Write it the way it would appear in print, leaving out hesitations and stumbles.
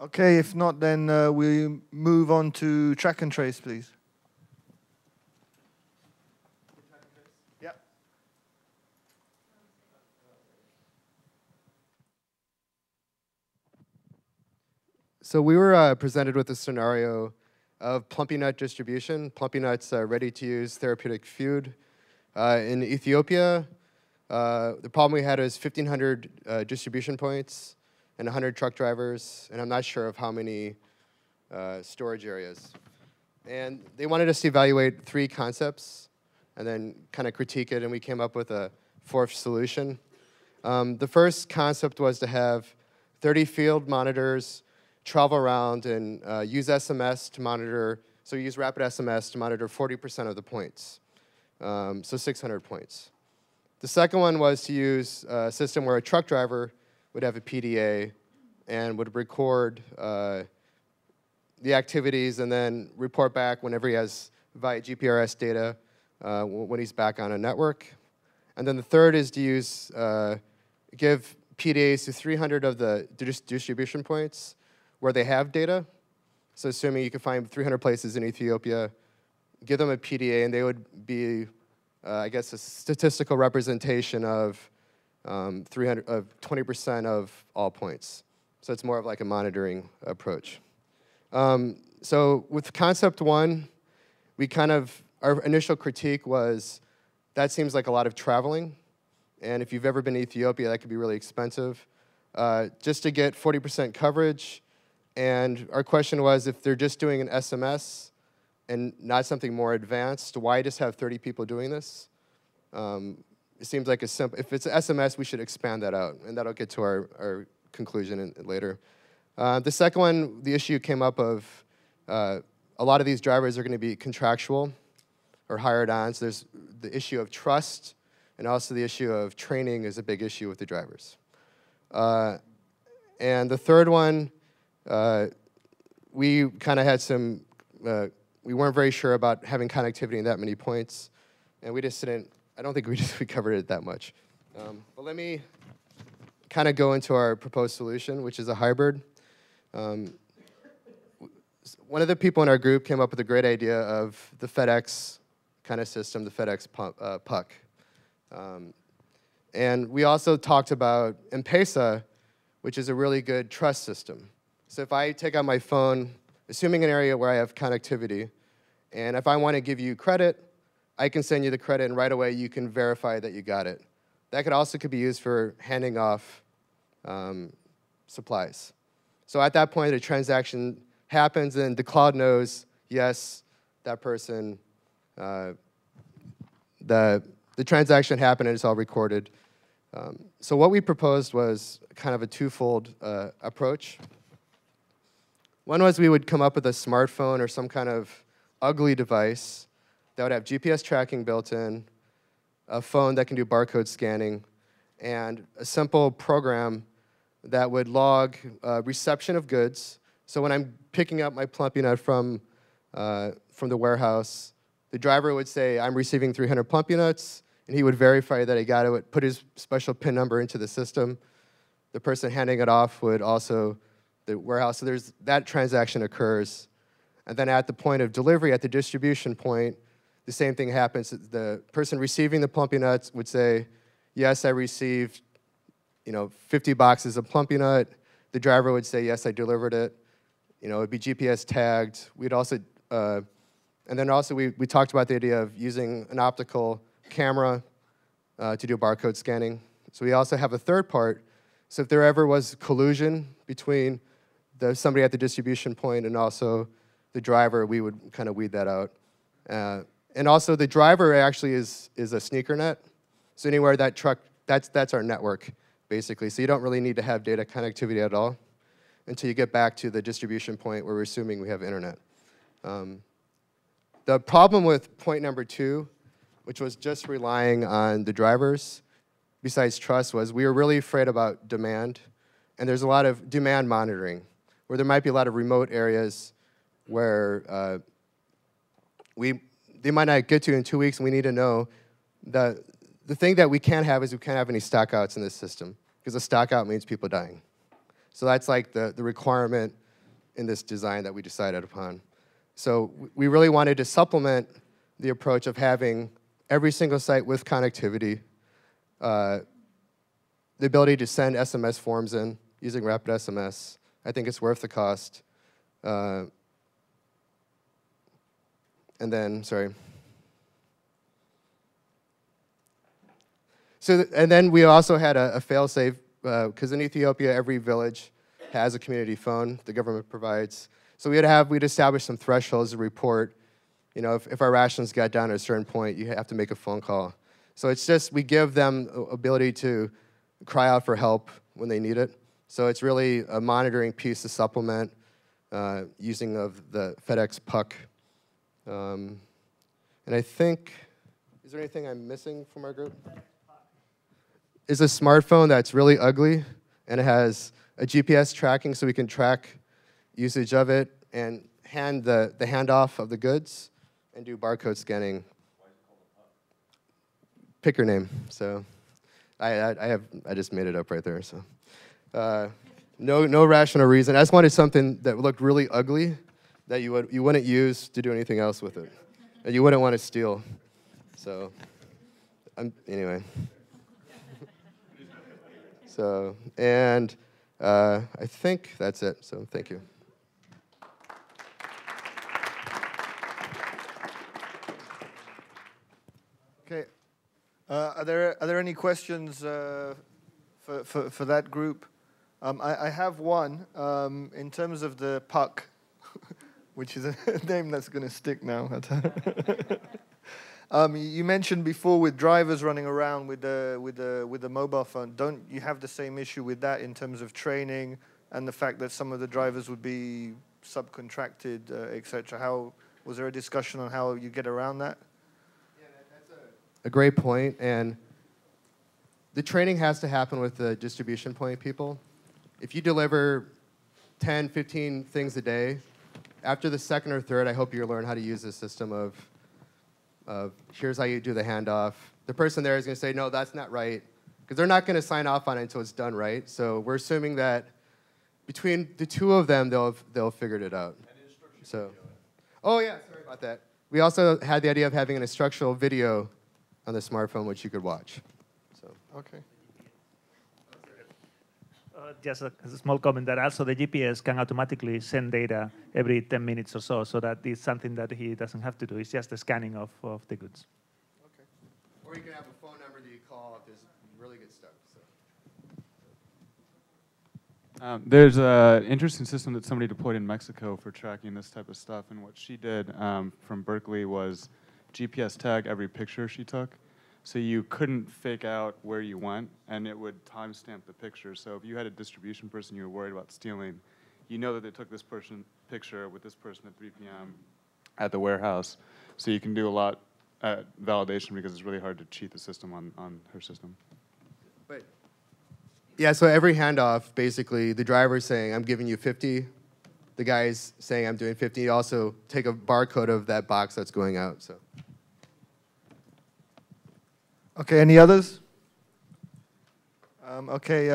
Okay, if not, then we move on to track and trace, please. Yeah. So we were presented with a scenario of plumpy nut distribution. Plumpy nuts ready-to-use therapeutic food. In Ethiopia, the problem we had was 1,500 distribution points and 100 truck drivers, and I'm not sure of how many storage areas. And they wanted us to evaluate 3 concepts and then kind of critique it, and we came up with a 4th solution. The first concept was to have 30 field monitors travel around and use SMS to monitor, so use rapid SMS to monitor 40% of the points, so 600 points. The second one was to use a system where a truck driver would have a PDA and would record the activities and then report back whenever he has via GPRS data when he's back on a network. And then the third is to use, give PDAs to 300 of the distribution points where they have data. So assuming you can find 300 places in Ethiopia, give them a PDA and they would be, I guess, a statistical representation of 20% of all points. So it's more of like a monitoring approach. So with concept 1, we our initial critique was that seems like a lot of traveling. And if you've ever been to Ethiopia, that could be really expensive. Just to get 40% coverage. And our question was, if they're just doing an SMS and not something more advanced, why just have 30 people doing this? It seems like if it's SMS, we should expand that out. And that'll get to our conclusion later. The second one, the issue came up of a lot of these drivers are going to be contractual or hired on. So there's the issue of trust, and also the issue of training is a big issue with the drivers. And the third one, we kind of had some, we weren't very sure about having connectivity in that many points, and we just didn't, I don't think we covered it that much. But let me kind of go into our proposed solution, which is a hybrid. One of the people in our group came up with a great idea of the FedEx kind of system, the FedEx puck. And we also talked about M-Pesa, which is a really good trust system. So if I take out my phone, assuming an area where I have connectivity, and if I want to give you credit, I can send you the credit, and right away you can verify that you got it. That could be used for handing off supplies. So at that point, a transaction happens, and the cloud knows, yes, that person, the transaction happened, and it's all recorded. So what we proposed was kind of a twofold approach. One was we would come up with a smartphone or some kind of ugly device that would have GPS tracking built in, a phone that can do barcode scanning, and a simple program that would log reception of goods. So when I'm picking up my plumpy nut from the warehouse, the driver would say, I'm receiving 300 plumpy nuts, and he would verify that he got it, put his special PIN number into the system. The person handing it off would also, the warehouse, so that transaction occurs. And then at the point of delivery, at the distribution point, the same thing happens. The person receiving the plumpy nuts would say, yes, I received 50 boxes of plumpy nut. The driver would say, yes, I delivered it. It would be GPS tagged. We'd also, and then also we talked about the idea of using an optical camera to do barcode scanning. So we also have a third part. So if there ever was collusion between somebody at the distribution point and also the driver, we would kind of weed that out. And also the driver actually is a sneaker net. So anywhere that truck, that's our network, basically. So you don't really need to have data connectivity at all until you get back to the distribution point where we're assuming we have internet. The problem with point number 2, which was just relying on the drivers, besides trust, was we were really afraid about demand. And there's a lot of demand monitoring, where there might be a lot of remote areas where they might not get to in 2 weeks, and we need to know that the thing that we can't have is we can't have any stockouts in this system, because a stockout means people dying. So that's like the requirement in this design that we decided upon. So we really wanted to supplement the approach of having every single site with connectivity, the ability to send SMS forms in using Rapid SMS. I think it's worth the cost. And then, sorry. So, and then we also had a fail-safe, because in Ethiopia, every village has a community phone the government provides. So we'd establish some thresholds to report. You know, if our rations got down at a certain point, you have to make a phone call. So it's just, we give them ability to cry out for help when they need it. So it's really a monitoring piece to supplement using of the FedEx Puck. And I think, is there anything I'm missing from our group? Is a smartphone that's really ugly, and it has a GPS tracking so we can track usage of it and hand the handoff of the goods and do barcode scanning. Why is it called a puck? Pick your name. So I just made it up right there. So no rational reason. I just wanted something that looked really ugly that you wouldn't use to do anything else with it, and you wouldn't want to steal. So anyway. So, and I think that's it, so thank you. Okay. Are there any questions for that group? I have one in terms of the puck, which is a name that's going to stick now. You mentioned before with drivers running around with the mobile phone. Don't you have the same issue with that in terms of training and the fact that some of the drivers would be subcontracted, etc.? How was there a discussion on how you get around that? Yeah, that's a great point, and the training has to happen with the distribution point people. If you deliver 10, 15 things a day, after the second or third, I hope you learn how to use the system of here's how you do the handoff. The person there is going to say, no, that's not right, because they're not going to sign off on it until it's done right. So we're assuming that between the two of them, they'll figure it out. So, oh yeah, sorry about that. We also had the idea of having an instructional video on the smartphone which you could watch. So Okay. Just a small comment that also the GPS can automatically send data every 10 minutes or so, so that is something that he doesn't have to do. It's just the scanning of the goods. okay. Or you can have a phone number that you call if there's really good stuff. So. There's an interesting system that somebody deployed in Mexico for tracking this type of stuff, and what she did from Berkeley was GPS tag every picture she took. So you couldn't fake out where you went, and it would timestamp the picture. So if you had a distribution person you were worried about stealing, you know that they took this picture with this person at 3 p.m. at the warehouse. So you can do a lot at validation because it's really hard to cheat the system on her system. But yeah, so every handoff, basically, the driver's saying, I'm giving you 50. The guy's saying, I'm doing 50. You also take a barcode of that box that's going out. So. Okay, any others? Okay.